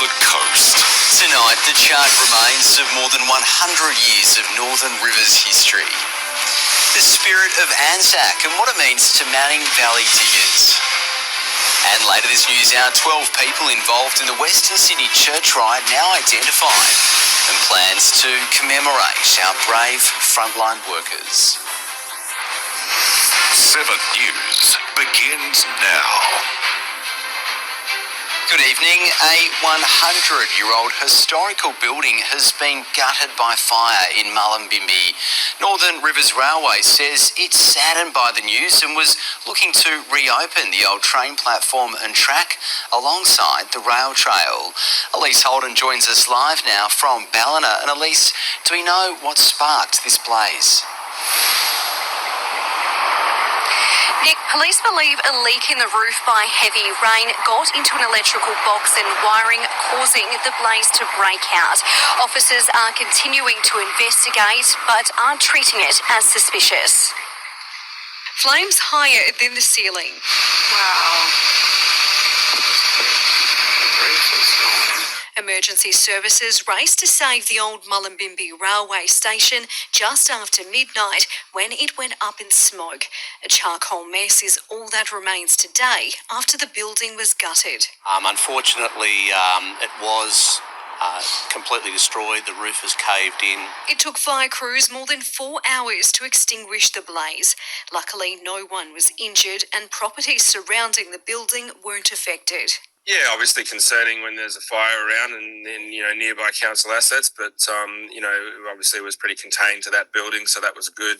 the coast. Tonight, the charred remains of more than 100 years of Northern Rivers history. The spirit of Anzac and what it means to Manning Valley diggers. And later this news hour, 12 people involved in the Western Sydney church riot now identified, and plans to commemorate our brave frontline workers. 7 News begins now. Good evening. A 100-year-old historical building has been gutted by fire in Mullumbimby. Northern Rivers Railway says it's saddened by the news and was looking to reopen the old train platform and track alongside the rail trail. Elise Holden joins us live now from Ballina. And Elise, do we know what sparked this blaze? Nick, police believe a leak in the roof by heavy rain got into an electrical box and wiring, causing the blaze to break out. Officers are continuing to investigate but aren't treating it as suspicious. Flames higher than the ceiling. Wow. Emergency services raced to save the old Mullumbimby railway station just after midnight when it went up in smoke. A charcoal mess is all that remains today after the building was gutted. Unfortunately, it was completely destroyed. The roof has caved in. It took fire crews more than 4 hours to extinguish the blaze. Luckily, no one was injured and properties surrounding the building weren't affected. Yeah, obviously concerning when there's a fire around and nearby council assets, but obviously it was pretty contained to that building, so that was good.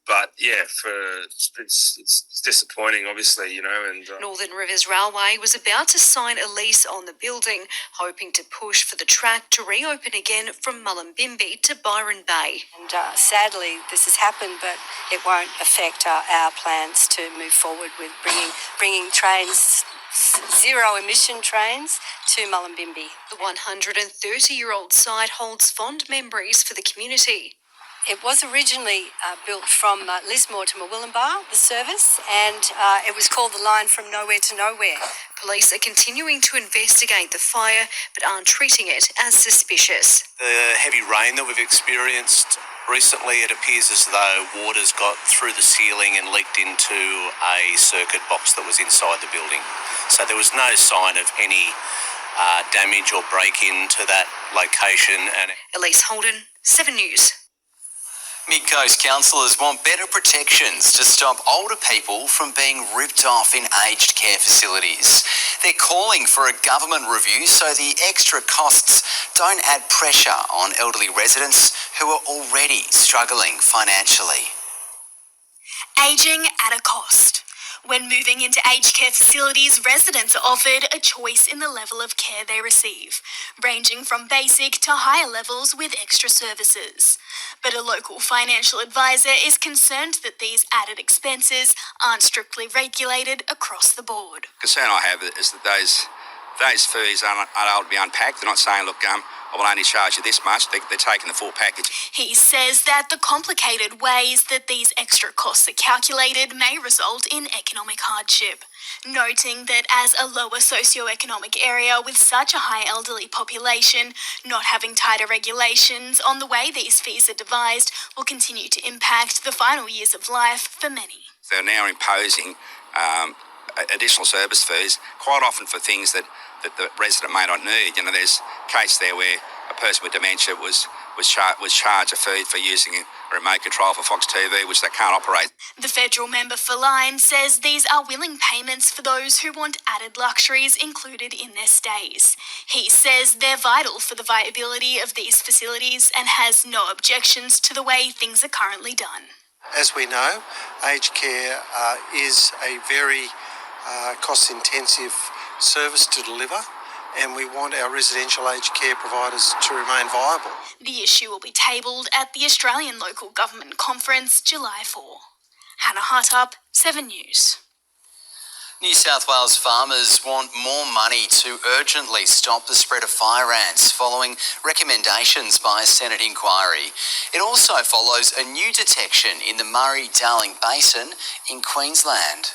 But yeah, it's disappointing, obviously, and Northern Rivers Railway was about to sign a lease on the building, hoping to push for the track to reopen again from Mullumbimby to Byron Bay. And sadly, this has happened, but it won't affect our plans to move forward with bringing trains. Zero-emission trains to Mullumbimby. The 130-year-old site holds fond memories for the community. It was originally built from Lismore to Murwillumbah, the service, and it was called the line from nowhere to nowhere. Police are continuing to investigate the fire, but aren't treating it as suspicious. The heavy rain that we've experienced recently, it appears as though water's got through the ceiling and leaked into a circuit box that was inside the building. So there was no sign of any damage or break-in to that location. And Elise Holden, 7 News. Mid-Coast councillors want better protections to stop older people from being ripped off in aged care facilities. They're calling for a government review so the extra costs don't add pressure on elderly residents who are already struggling financially. Ageing at a cost. When moving into aged care facilities, residents are offered a choice in the level of care they receive, ranging from basic to higher levels with extra services. But a local financial advisor is concerned that these added expenses aren't strictly regulated across the board. The concern I have is that those fees aren't able to be unpacked. They're not saying, look, I will only charge you this much. They're taking the full package. He says that the complicated ways that these extra costs are calculated may result in economic hardship, noting that as a lower socioeconomic area with such a high elderly population, not having tighter regulations on the way these fees are devised will continue to impact the final years of life for many. They're now imposing additional service fees, quite often for things that the resident may not need. There's a case there where a person with dementia was charged a fee for using a remote control for Fox TV, which they can't operate. The federal member for Lyme says these are willing payments for those who want added luxuries included in their stays. He says they're vital for the viability of these facilities and has no objections to the way things are currently done. As we know, aged care is a very cost-intensive service to deliver, and we want our residential aged care providers to remain viable. The issue will be tabled at the Australian Local Government Conference, July 4. Hannah Hartup, 7 News. New South Wales farmers want more money to urgently stop the spread of fire ants following recommendations by a Senate inquiry. It also follows a new detection in the Murray-Darling Basin in Queensland.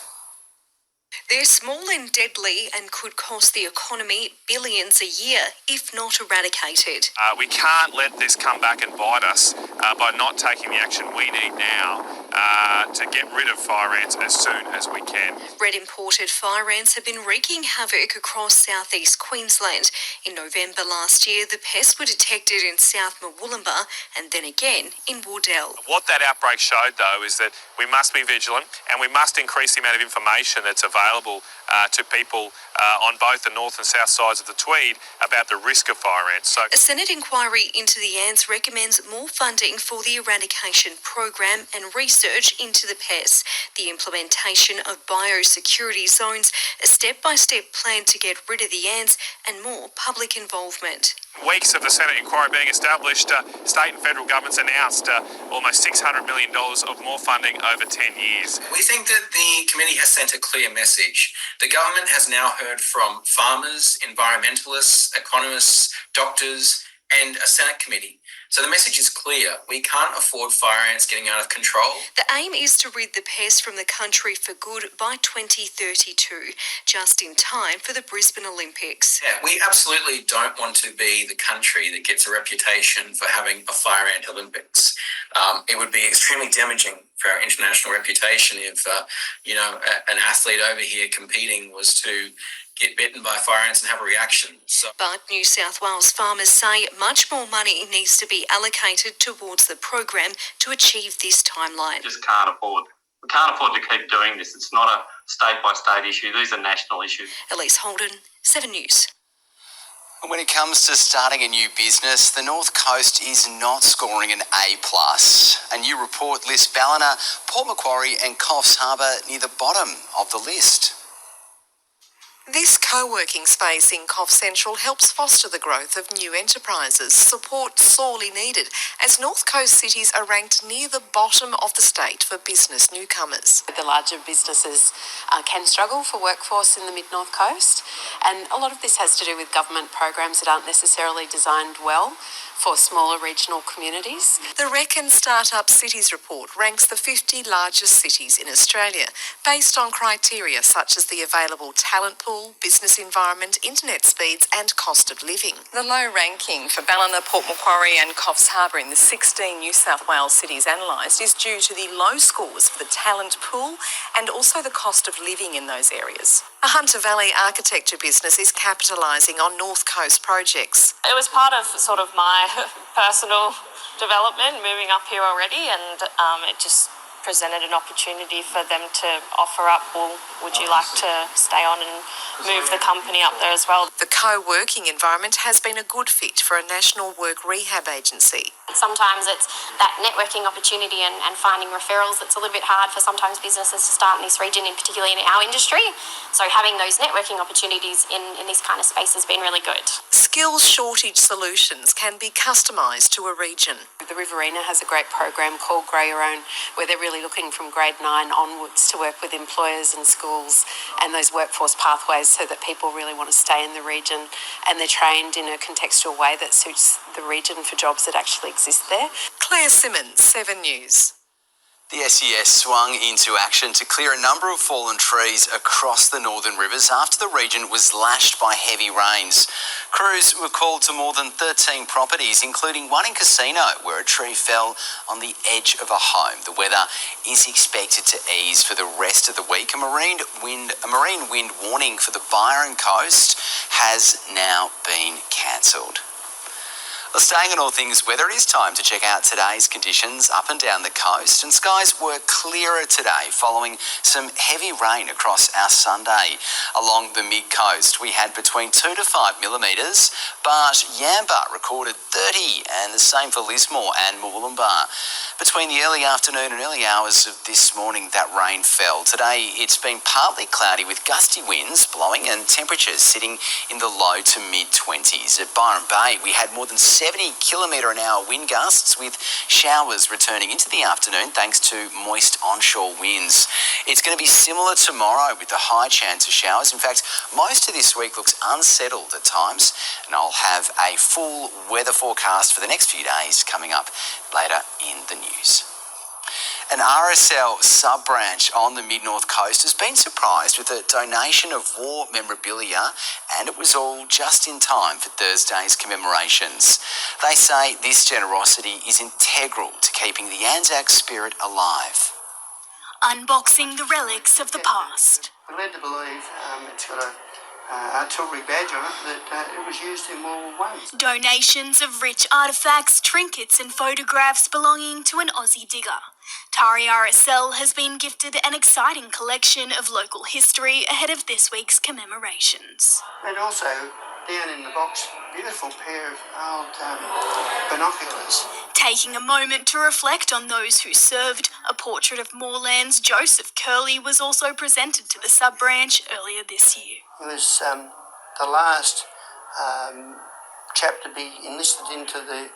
They're small and deadly and could cost the economy billions a year if not eradicated. We can't let this come back and bite us by not taking the action we need now to get rid of fire ants as soon as we can. Red imported fire ants have been wreaking havoc across southeast Queensland. In November last year, the pests were detected in South Murwillumbah and then again in Wardell. What that outbreak showed, though, is that we must be vigilant and we must increase the amount of information that's available to people on both the north and south sides of the Tweed about the risk of fire ants. A Senate inquiry into the ants recommends more funding for the eradication program and research into the pests, the implementation of biosecurity zones, a step-by-step plan to get rid of the ants, and more public involvement. Weeks of the Senate inquiry being established, state and federal governments announced almost $600 million of more funding over 10 years. We think that the committee has sent a clear message. The government has now heard from farmers, environmentalists, economists, doctors, and a Senate committee. So the message is clear. We can't afford fire ants getting out of control. The aim is to rid the pests from the country for good by 2032, just in time for the Brisbane Olympics. Yeah, we absolutely don't want to be the country that gets a reputation for having a fire ant Olympics. It would be extremely damaging for our international reputation if, an athlete over here competing was to get bitten by fire ants and have a reaction. But New South Wales farmers say much more money needs to be allocated towards the program to achieve this timeline. We can't afford to keep doing this. It's not a state-by-state issue. These are national issues. Elise Holden, 7 News. When it comes to starting a new business, the North Coast is not scoring an A+. A new report lists Ballina, Port Macquarie and Coffs Harbour near the bottom of the list. This co-working space in Coff Central helps foster the growth of new enterprises, support sorely needed, as North Coast cities are ranked near the bottom of the state for business newcomers. The larger businesses can struggle for workforce in the mid-North Coast, and a lot of this has to do with government programs that aren't necessarily designed well for smaller regional communities. The Reckon Startup Cities report ranks the 50 largest cities in Australia based on criteria such as the available talent pool, business environment, internet speeds and cost of living. The low ranking for Ballina, Port Macquarie and Coffs Harbour in the 16 New South Wales cities analysed is due to the low scores for the talent pool and also the cost of living in those areas. A Hunter Valley architecture business is capitalising on North Coast projects. It was part of sort of my personal development, moving up here already, and it just presented an opportunity for them to offer up, well, would you like to stay on and move the company up there as well? The co-working environment has been a good fit for a national work rehab agency. Sometimes it's that networking opportunity and finding referrals that's a little bit hard for sometimes businesses to start in this region, in particularly in our industry. So having those networking opportunities in this kind of space has been really good. Skills shortage solutions can be customised to a region. The Riverina has a great program called Grow Your Own, where they're really looking from grade 9 onwards to work with employers and schools and those workforce pathways so that people really want to stay in the region, and they're trained in a contextual way that suits the region for jobs that actually exist there. Claire Simmons, 7 News. The SES swung into action to clear a number of fallen trees across the northern rivers after the region was lashed by heavy rains. Crews were called to more than 13 properties, including one in Casino, where a tree fell on the edge of a home. The weather is expected to ease for the rest of the week. A marine wind warning for the Byron coast has now been cancelled. Well, staying on all things weather, it is time to check out today's conditions up and down the coast. And skies were clearer today following some heavy rain across our Sunday. Along the mid-coast, we had between 2 to 5 millimetres, but Yamba recorded 30, and the same for Lismore and Murwillumbah. Between the early afternoon and early hours of this morning, that rain fell. Today, it's been partly cloudy with gusty winds blowing and temperatures sitting in the low to mid-20s. At Byron Bay, we had more than 70-kilometre-an-hour wind gusts, with showers returning into the afternoon thanks to moist onshore winds. It's going to be similar tomorrow with a high chance of showers. In fact, most of this week looks unsettled at times, and I'll have a full weather forecast for the next few days coming up later in the news. An RSL sub-branch on the Mid-North Coast has been surprised with a donation of war memorabilia, and it was all just in time for Thursday's commemorations. They say this generosity is integral to keeping the Anzac spirit alive. Unboxing the relics of the past. We're led to believe it's got a artillery badge on it that it was used in World War I. Donations of rich artefacts, trinkets and photographs belonging to an Aussie digger. Tari RSL has been gifted an exciting collection of local history ahead of this week's commemorations. And also, down in the box, beautiful pair of old binoculars. Taking a moment to reflect on those who served, a portrait of Moorland's Joseph Curley was also presented to the sub-branch earlier this year. He was the last chap to be enlisted into the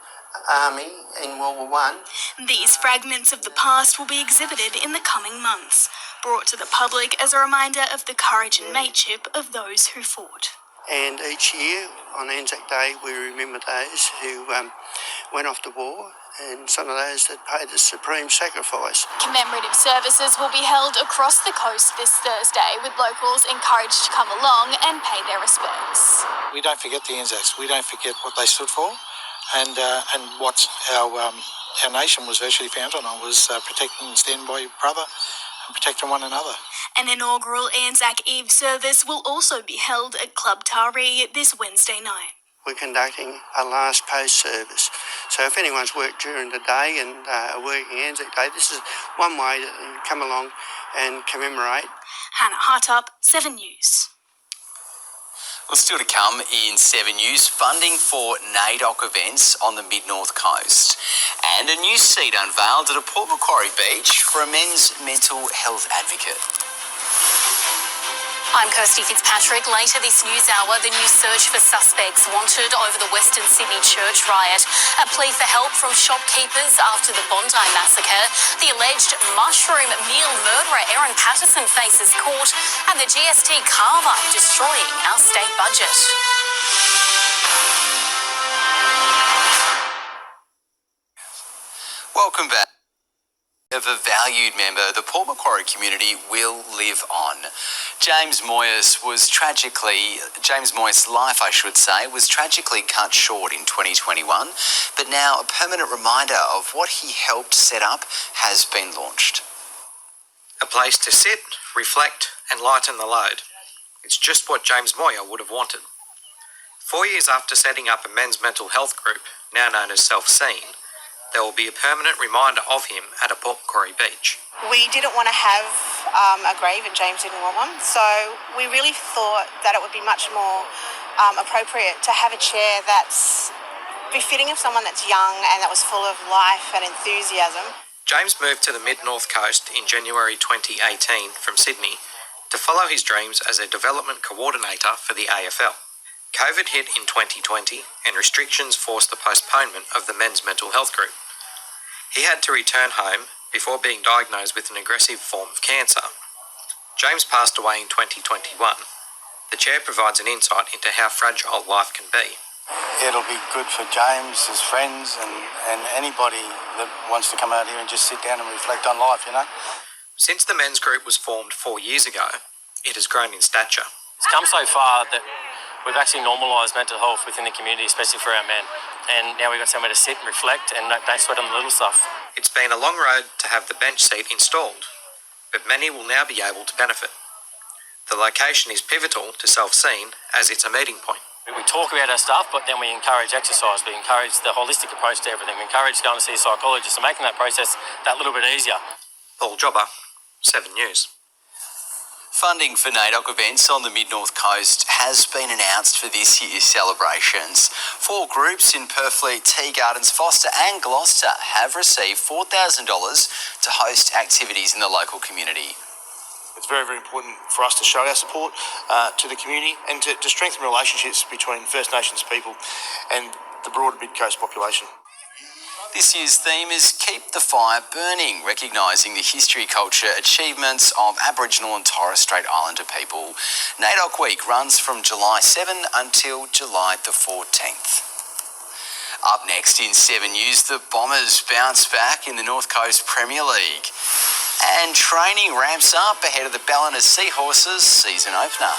army in World War I. These fragments of the past will be exhibited in the coming months, brought to the public as a reminder of the courage and mateship of those who fought. And each year on Anzac Day we remember those who went off to war and some of those that paid the supreme sacrifice. Commemorative services will be held across the coast this Thursday, with locals encouraged to come along and pay their respects. We don't forget the Anzacs, we don't forget what they stood for and what our nation was virtually founded on, was protect and stand by your brother and protecting one another. An inaugural Anzac Eve service will also be held at Club Taree this Wednesday night. We're conducting a last post service. So if anyone's worked during the day and are working Anzac Day, this is one way to come along and commemorate. Hannah Hartup, 7 News. Well, still to come in 7 News, funding for NAIDOC events on the Mid-North Coast. And a new seat unveiled at a Port Macquarie beach for a men's mental health advocate. I'm Kirsty Fitzpatrick. Later this news hour, the new search for suspects wanted over the Western Sydney church riot. A plea for help from shopkeepers after the Bondi massacre. The alleged mushroom meal murderer Erin Patterson faces court. And the GST carve-up destroying our state budget. Welcome back. Of a valued member, the Port Macquarie community will live on. James Moyes' life, was tragically cut short in 2021, but now a permanent reminder of what he helped set up has been launched. A place to sit, reflect and lighten the load. It's just what James Moyer would have wanted. 4 years after setting up a men's mental health group, now known as Self-Seen, there will be a permanent reminder of him at a Port Macquarie beach. We didn't want to have a grave, and James didn't want one, so we really thought that it would be much more appropriate to have a chair that's befitting of someone that's young and that was full of life and enthusiasm. James moved to the Mid-North Coast in January 2018 from Sydney to follow his dreams as a development coordinator for the AFL. COVID hit in 2020 and restrictions forced the postponement of the men's mental health group. He had to return home before being diagnosed with an aggressive form of cancer. James passed away in 2021. The chair provides an insight into how fragile life can be. It'll be good for James, his friends and anybody that wants to come out here and just sit down and reflect on life, you know. Since the men's group was formed 4 years ago, it has grown in stature. It's come so far that we've actually normalised mental health within the community, especially for our men. And now we've got somewhere to sit and reflect and don't sweat on the little stuff. It's been a long road to have the bench seat installed, but many will now be able to benefit. The location is pivotal to Self-Seen as it's a meeting point. We talk about our stuff, but then we encourage exercise. We encourage the holistic approach to everything. We encourage going to see a psychologist and making that process that little bit easier. Paul Jobber, 7 News. Funding for NAIDOC events on the Mid-North Coast has been announced for this year's celebrations. 4 groups in Purfleet, Tea Gardens, Foster and Gloucester have received $4,000 to host activities in the local community. It's very, very important for us to show our support to the community and to strengthen relationships between First Nations people and the broader Mid-Coast population. This year's theme is Keep the Fire Burning, recognising the history, culture, achievements of Aboriginal and Torres Strait Islander people. NAIDOC Week runs from July 7 until July the 14th. Up next in 7 News, the Bombers bounce back in the North Coast Premier League. And training ramps up ahead of the Ballina Seahorses season opener.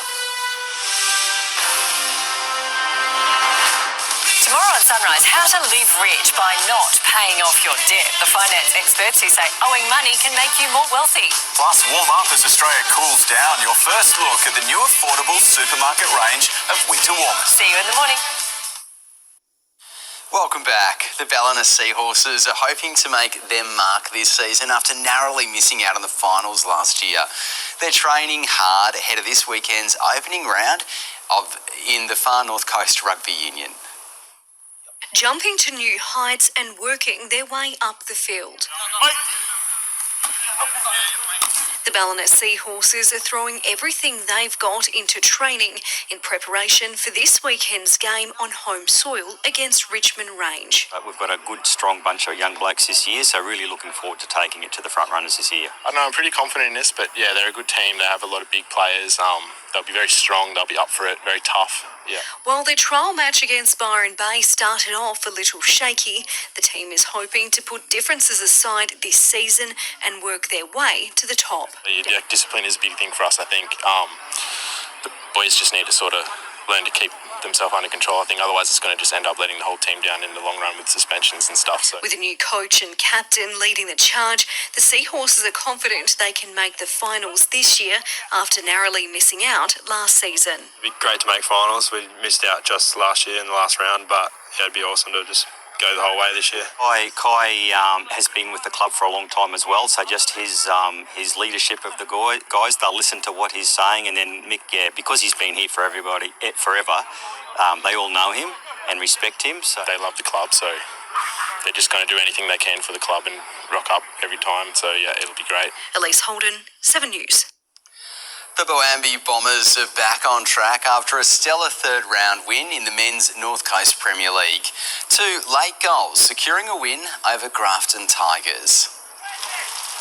Tomorrow on Sunrise, how to live rich by not paying off your debt. The finance experts who say owing money can make you more wealthy. Plus, warm up as Australia cools down. Your first look at the new affordable supermarket range of winter warmers. See you in the morning. Welcome back. The Ballina Seahorses are hoping to make their mark this season after narrowly missing out on the finals last year. They're training hard ahead of this weekend's opening round in the Far North Coast Rugby Union. Jumping to new heights and working their way up the field. The Ballina Seahorses are throwing everything they've got into training in preparation for this weekend's game on home soil against Richmond Range. We've got a good, strong bunch of young blokes this year, so really looking forward to taking it to the front runners this year. I know I'm pretty confident in this, but yeah, they're a good team. They have a lot of big players. They'll be very strong. They'll be up for it. Very tough. Yeah. While their trial match against Byron Bay started off a little shaky, the team is hoping to put differences aside this season and work their way to the top. Yeah, discipline is a big thing for us, I think. The boys just need to sort of learn to keep themselves under control. I think otherwise it's going to just end up letting the whole team down in the long run with suspensions and stuff. So, with a new coach and captain leading the charge, the Seahorses are confident they can make the finals this year after narrowly missing out last season. It'd be great to make finals. We missed out just last year in the last round, but yeah, it'd be awesome to just go the whole way this year. Kai has been with the club for a long time as well, so just his leadership of the guys, they'll listen to what he's saying, and then Mick, because he's been here for everybody forever, they all know him and respect him. So they love the club, so they're just going to do anything they can for the club and rock up every time. So yeah, it'll be great. Elise Holden, 7 News. The Boambi Bombers are back on track after a stellar third round win in the men's North Coast Premier League. 2 late goals securing a win over Grafton Tigers.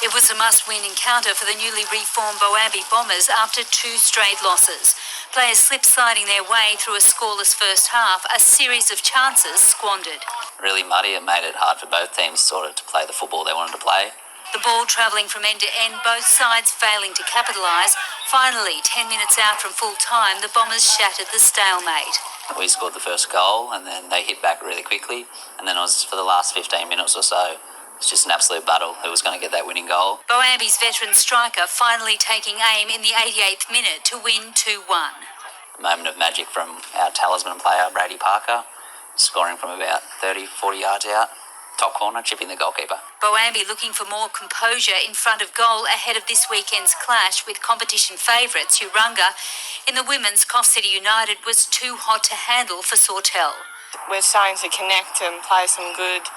It was a must-win encounter for the newly reformed Boambi Bombers after 2 straight losses. Players slip-sliding their way through a scoreless first half, a series of chances squandered. Really muddy. It made it hard for both teams to play the football they wanted to play. The ball travelling from end to end, both sides failing to capitalise. Finally, 10 minutes out from full time, the Bombers shattered the stalemate. We scored the first goal and then they hit back really quickly, and then it was for the last 15 minutes or so. It's just an absolute battle who was going to get that winning goal. Boambi's veteran striker finally taking aim in the 88th minute to win 2-1. A moment of magic from our talisman player, Brady Parker, scoring from about 30, 40 yards out. Top corner, chipping the goalkeeper. Boambi looking for more composure in front of goal ahead of this weekend's clash with competition favourites Urunga. In the women's, Coff City United was too hot to handle for Sawtell. We're starting to connect and play some good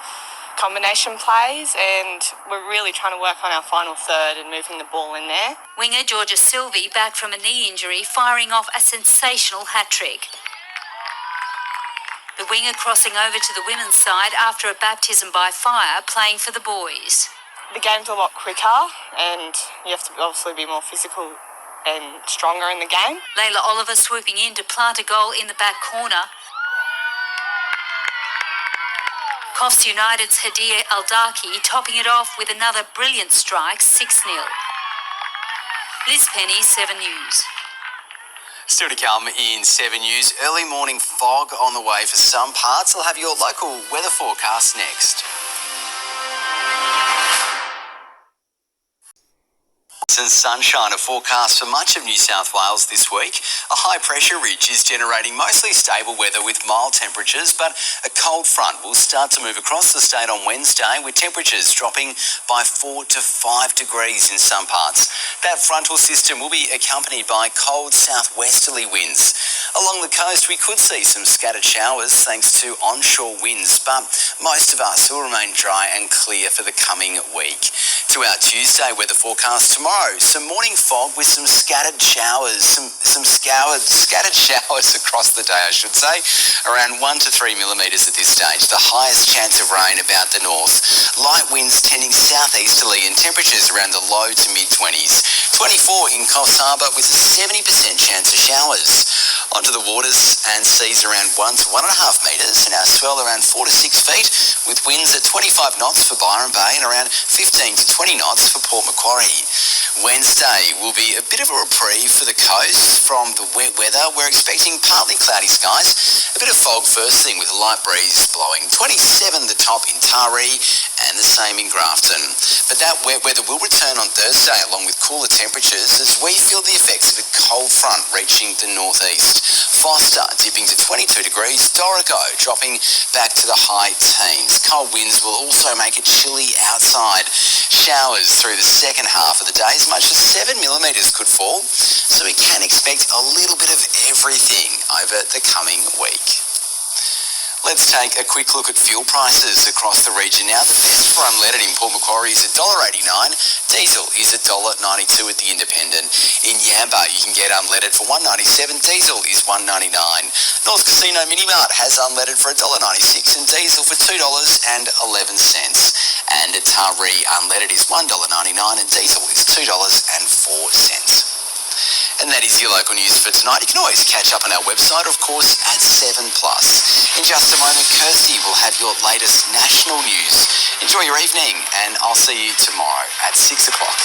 combination plays, and we're really trying to work on our final third and moving the ball in there. Winger Georgia Sylvie, back from a knee injury, firing off a sensational hat-trick. The winger crossing over to the women's side after a baptism by fire, playing for the boys. The game's a lot quicker and you have to obviously be more physical and stronger in the game. Layla Oliver swooping in to plant a goal in the back corner. Coffs United's Hadia Aldaki topping it off with another brilliant strike, 6-0. Liz Penny, 7 News. Still to come in 7 News, early morning fog on the way for some parts. I'll have your local weather forecast next. And sunshine are forecast for much of New South Wales this week. A high pressure ridge is generating mostly stable weather with mild temperatures, but a cold front will start to move across the state on Wednesday, with temperatures dropping by 4 to 5 degrees in some parts. That frontal system will be accompanied by cold southwesterly winds. Along the coast, we could see some scattered showers thanks to onshore winds, but most of us will remain dry and clear for the coming week. To our Tuesday weather forecast tomorrow, some morning fog with some scattered showers, scattered showers across the day, I should say, around 1 to 3 millimetres at this stage. The highest chance of rain about the north. Light winds tending southeasterly and temperatures around the low to mid-20s. 24 in Coffs Harbour with a 70% chance of showers. Onto the waters, and seas around 1 to 1.5 metres, and our swell around 4 to 6 feet, with winds at 25 knots for Byron Bay and around 15 to 20 knots for Port Macquarie. Wednesday will be a bit of a reprieve for the coast from the wet weather. We're expecting partly cloudy skies, a bit of fog first thing with a light breeze blowing. 27 the top in Taree and the same in Grafton. But that wet weather will return on Thursday along with cooler temperatures as we feel the effects of a cold front reaching the northeast. Foster dipping to 22 degrees, Dorico dropping back to the high teens. Cold winds will also make it chilly outside. Showers through the second half of the day, as much as 7 millimetres could fall, so we can expect a little bit of everything over the coming week. Let's take a quick look at fuel prices across the region now. The best for unleaded in Port Macquarie is $1.89. Diesel is $1.92 at the Independent. In Yamba, you can get unleaded for $1.97. Diesel is $1.99. North Casino Minimart has unleaded for $1.96 and diesel for $2.11. And at Taree, unleaded is $1.99 and diesel is $2.04. And that is your local news for tonight. You can always catch up on our website, of course, at 7+. In just a moment, Kirsty will have your latest national news. Enjoy your evening, and I'll see you tomorrow at 6 o'clock.